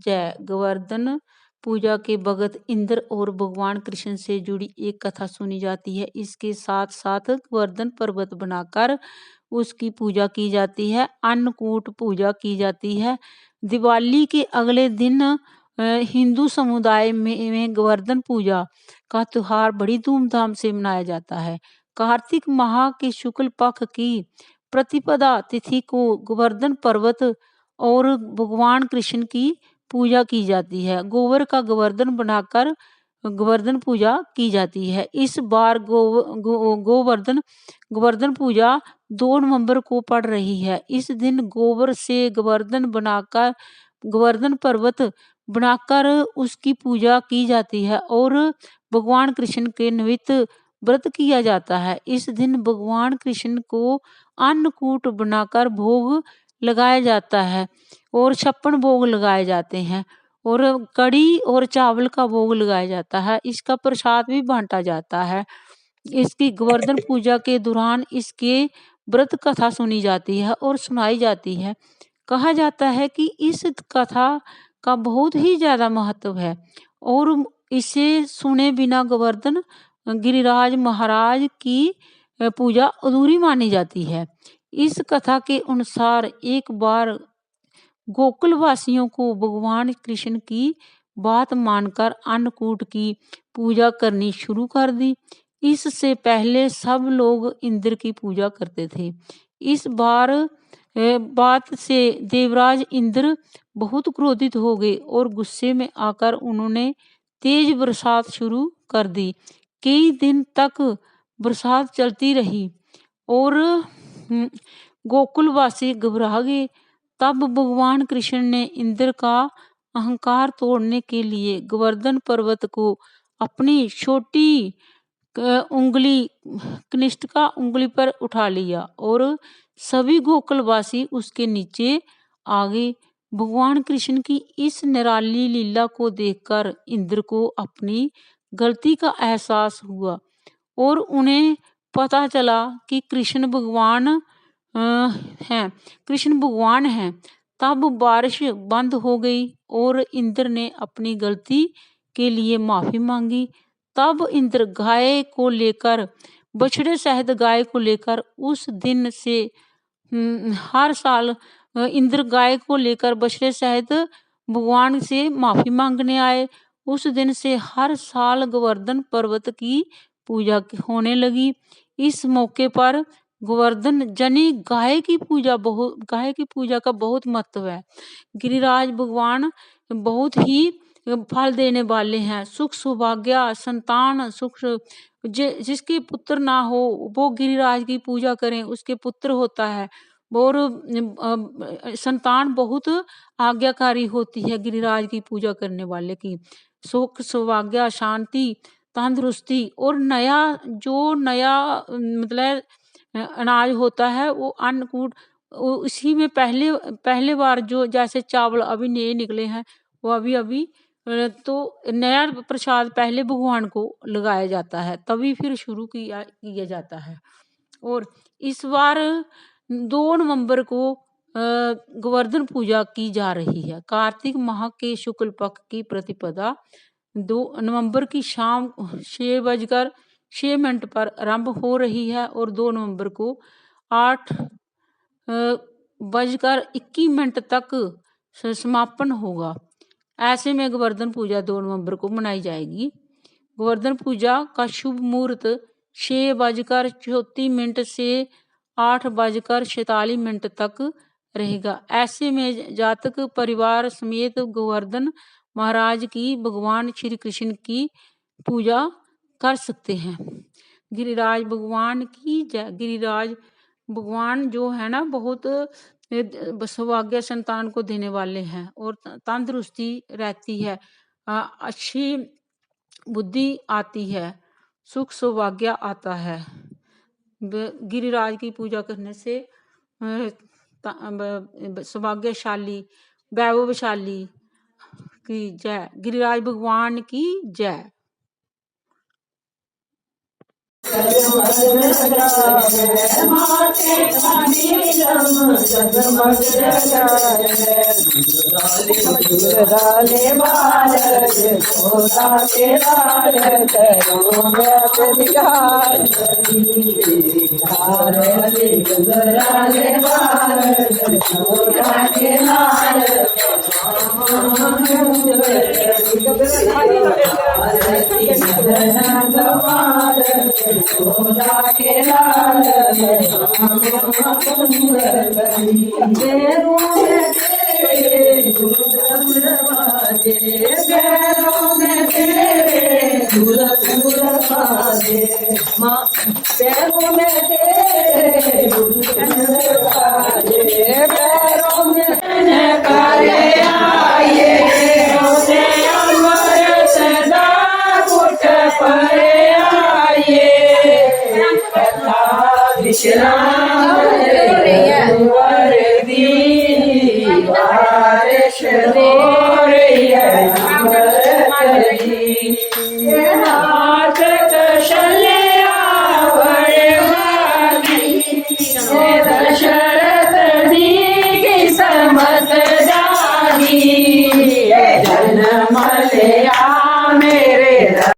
जय। गोवर्धन पूजा के भगत इंद्र और भगवान कृष्ण से जुड़ी एक कथा सुनी जाती है। इसके साथ साथ गोवर्धन पर्वत बनाकर उसकी पूजा की जाती है। अन्नकूट पूजा की जाती है। दिवाली के अगले दिन हिंदू समुदाय में गोवर्धन पूजा का त्योहार बड़ी धूमधाम से मनाया जाता है। कार्तिक माह के शुक्ल पक्ष की प्रतिपदा तिथि को गोवर्धन पर्वत और भगवान कृष्ण की पूजा की जाती है। गोबर का गोवर्धन बनाकर गोवर्धन पूजा की जाती है। इस बार गोवर्धन पूजा 2 नवंबर को पड़ रही है। इस दिन गोबर से गोवर्धन बनाकर गोवर्धन पर्वत बनाकर उसकी पूजा की जाती है और भगवान कृष्ण के निमित्त व्रत किया जाता है। इस दिन भगवान कृष्ण को अन्नकूट बनाकर भोग लगाया जाता है और 56 भोग लगाए जाते हैं और कड़ी और चावल का भोग लगाया जाता है। इसका प्रसाद भी बांटा जाता है। इसकी गोवर्धन पूजा के दौरान इसके व्रत कथा सुनी जाती है और सुनाई जाती है। कहा जाता है कि इस कथा का बहुत ही ज्यादा महत्व है और इसे सुने बिना गोवर्धन गिरिराज महाराज की पूजा अधूरी मानी जाती है। इस कथा के अनुसार एक बार गोकुल वासियों को भगवान कृष्ण की बात मानकर अन्नकूट की पूजा करनी शुरू कर दी। इससे पहले सब लोग इंद्र की पूजा करते थे। इस बार बात से देवराज इंद्र बहुत क्रोधित हो गए और गुस्से में आकर उन्होंने तेज बरसात शुरू कर दी। कई दिन तक बरसात चलती रही और गोकुलवासी घबरा गए। तब भगवान कृष्ण ने इंद्र का अहंकार तोड़ने के लिए गोवर्धन पर्वत को अपनी छोटी उंगली कनिष्ठिका उंगली पर उठा लिया और सभी गोकुलवासी उसके नीचे आ गए। भगवान कृष्ण की इस निराली लीला को देखकर इंद्र को अपनी गलती का एहसास हुआ और उन्हें पता चला कि कृष्ण भगवान हैं। तब बारिश बंद हो गई और इंद्र ने अपनी गलती के लिए माफी मांगी। तब इंद्र गाय को लेकर बछड़े सहित गाय को लेकर उस दिन से हर साल इंद्र गाय को लेकर बछड़े सहित भगवान से माफी मांगने आए। उस दिन से हर साल गोवर्धन पर्वत की पूजा होने लगी। इस मौके पर गोवर्धन जनी गाय की पूजा का बहुत महत्व है। गिरिराज भगवान बहुत ही फल देने वाले हैं। सुख सौभाग्य संतान सुख जिसके पुत्र ना हो वो गिरिराज की पूजा करें उसके पुत्र होता है और संतान बहुत आज्ञाकारी होती है गिरिराज की पूजा करने वाले की। सुख सौभाग्य शांति तंदुरुस्ती और नया मतलब अनाज होता है वो अन्नकूट उसी में पहले बार जो जैसे चावल अभी नए निकले हैं वो अभी तो नया प्रसाद पहले भगवान को लगाया जाता है तभी फिर शुरू किया जाता है। और इस बार 2 नवंबर को गोवर्धन पूजा की जा रही है। कार्तिक माह के शुक्ल पक्ष की प्रतिपदा 2 नवंबर की शाम 6:06 पर आरंभ हो रही है और 2 नवंबर को 8:21 तक समापन होगा। ऐसे में गोवर्धन पूजा 2 नवंबर को मनाई जाएगी। गोवर्धन पूजा का शुभ मुहूर्त 6:34 से 8:46 तक रहेगा। ऐसे में जातक परिवार समेत गोवर्धन महाराज की भगवान श्री कृष्ण की पूजा कर सकते हैं। गिरिराज भगवान की जय। गिरिराज भगवान जो है ना बहुत सौभाग्य संतान को देने वाले हैं और तंदुरुस्ती रहती है अच्छी बुद्धि आती है सुख सौभाग्य आता है। गिरिराज की पूजा करने से सौभाग्यशाली वैभवशाली की जय। गिरिराज भगवान की जय। माते नीलम जगमग जगाए बाल सोता के लाल करो बिहार गराले बाल सोता के लाल के लाल विश्राम